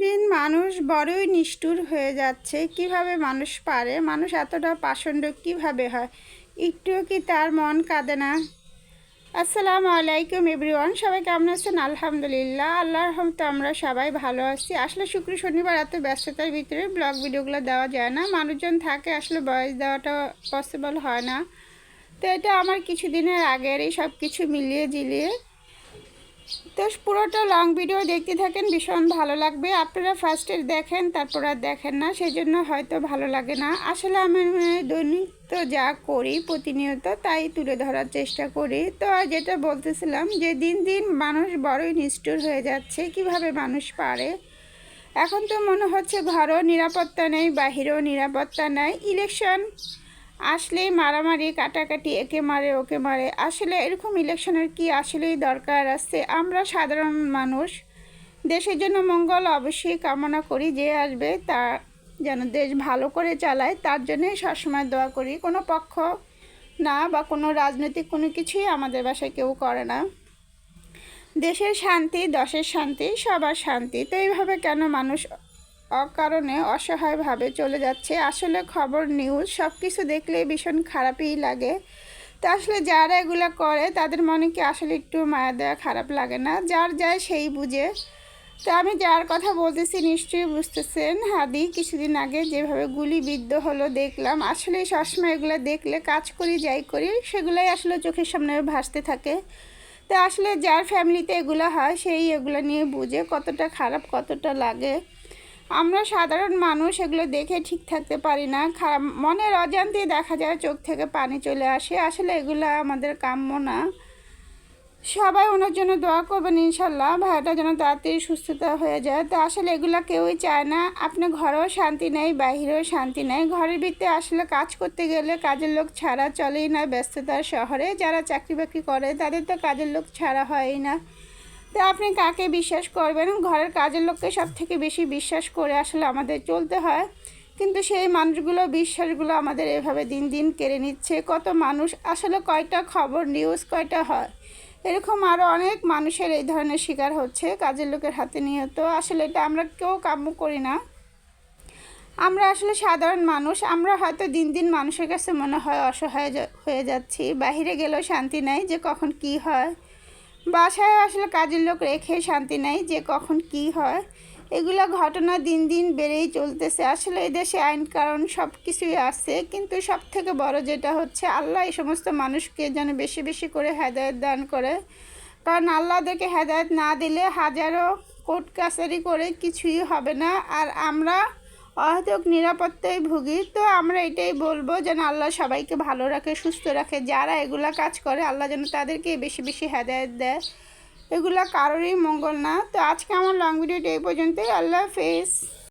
দিন মানুষ বড়ই নিষ্ঠুর হয়ে যাচ্ছে। কিভাবে মানুষ পারে? মানুষ এতটা পাষণ্ড কিভাবে হয়? একটুও কি তার মন কাঁদে না? আসসালামু আলাইকুম এভরিওয়ান, সবাই কেমন আছেন? আলহামদুলিল্লাহ, আল্লাহর রহমতে আমরা সবাই ভালো আছি। আসলে শুক্র শনিবার এত ব্যস্ততার ভিতরে ব্লগ ভিডিওগুলো দেওয়া যায় না, মানুষজন থাকে, আসলে ভয়েস দেওয়াটা পসিবল হয় না। তো এটা আমার কিছু দিনের আগেরই সব কিছু মিলিয়ে ঝিলিয়ে। তো পুরোটা লং ভিডিও দেখতে থাকেন, ভীষণ ভালো লাগবে। আপনারা ফার্স্টে দেখেন, তারপর আর দেখেন না, সেই জন্য হয়তো ভালো লাগে না। আসলে আমি দৈনিক তো যা করি প্রতিনিয়ত তাই তুলে ধরার চেষ্টা করি। তো যেটা বলতেছিলাম যে দিন দিন মানুষ বড়ই নিষ্ঠুর হয়ে যাচ্ছে। কিভাবে মানুষ পারে? এখন তো মনে হচ্ছে ঘরও নিরাপত্তা নেই, বাহিরেও নিরাপত্তা নেই। ইলেকশন আসলেই মারামারি, কাটাকাটি, একে মারে ওকে মারে। আসলে এরকম ইলেকশনের কি আসলেই দরকার আছে? আমরা সাধারণ মানুষ, দেশের জন্য মঙ্গল অবশ্যই কামনা করি। যে আসবে তা যেন দেশ ভালো করে চালায়, তার জন্যই সবসময় দোয়া করি। কোনো পক্ষ না বা কোনো রাজনৈতিক কোনো কিছুই আমাদের বাসায় কেউ করে না। দেশের শান্তি, দশের শান্তি, সবার শান্তি। তো এইভাবে কেন মানুষ অকারণে অসহায়ভাবে চলে যাচ্ছে? আসলে খবর, নিউজ সব কিছু দেখলে ভীষণ খারাপই লাগে। তো আসলে যারা এগুলো করে তাদের মনে কি আসলে একটু মায়া দেওয়া খারাপ লাগে না? যার যায় সেই বুঝে। তো আমি যার কথা বলতেছি নিশ্চয়ই বুঝতেছেন। হাদি কিছুদিন আগে যেভাবে গুলিবিদ্ধ হলো দেখলাম। আসলে সবসময় এগুলো দেখলে কাজ করি যাই করি সেগুলোই আসলে চোখের সামনে ভাসতে থাকে। তো আসলে যার ফ্যামিলিতে এগুলো হয় সেই এগুলো নিয়ে বুঝে কতটা খারাপ, কতটা লাগে। আমরা সাধারণ মানুষ এগুলো দেখে ঠিক থাকতে পারি না। খারাপ মনের অজান্তেই দেখা যায় চোখ থেকে পানি চলে আসে। আসলে এগুলো আমাদের কাম্য না। সবাই ওনার জন্য দোয়া করবেন, ইনশাল্লাহ ভাইটা যেন তাড়াতাড়ি সুস্থতা হয়ে যায়। তো আসলে এগুলো কেউই চায় না। আপনি ঘরেও শান্তি নেই, বাহিরেও শান্তি নেই। ঘরের ভিতরে আসলে কাজ করতে গেলে কাজের লোক ছাড়া চলেই না। ব্যস্ততার শহরে যারা চাকরি বাকরি করে তাদের তো কাজের লোক ছাড়া হয়ই না। তো আপনি কাকে বিশ্বাস করবেন? ঘরের কাজের লোককে সব থেকে বেশি বিশ্বাস করে আসলে আমাদের চলতে হয়। কিন্তু সেই মানুষগুলো, বিশ্বাসগুলো আমাদের এভাবে দিন দিন কেড়ে নিচ্ছে। কত মানুষ আসলে কয়টা খবর, নিউজ কয়টা হয়, এরকম আরও অনেক মানুষের এই ধরনের শিকার হচ্ছে কাজের লোকের হাতে নিহত। আসলে এটা আমরা কেউ কাম্য করি না। আমরা আসলে সাধারণ মানুষ, আমরা হয়তো দিন দিন মানুষের কাছে মনে হয় অসহায় হয়ে যাচ্ছি। বাহিরে গেলেও শান্তি নাই যে কখন কি হয়। বাসায় আসলে কাজের লোক রেখে শান্তি নাই যে কখন কি হয়। এগুলো ঘটনা দিন দিন বেড়েই চলতেছে। আসলে এই দেশে আইন কারণ সব কিছুই আছে, কিন্তু সব থেকে বড় যেটা হচ্ছে আল্লাহ এই সমস্ত মানুষকে যেন বেশি বেশি করে হেদায়েত দান করে। কারণ আল্লাহদেরকে হেদায়েত না দিলে হাজারো কোর্ট কাছারি করে কিছুই হবে না। আর আমরা অহেতুক নিরাপত্তায় ভুগি। তো আমরা এটাই বলবো যেন আল্লাহ সবাইকে ভালো রাখে, সুস্থ রাখে। যারা এগুলা কাজ করে আল্লাহ যেন তাদেরকে বেশি বেশি হেদায়েত দেয়। এগুলা কারোরই মঙ্গল না। তো আজকে আমার লং ভিডিওটা এই পর্যন্তই। আল্লাহ হাফেজ।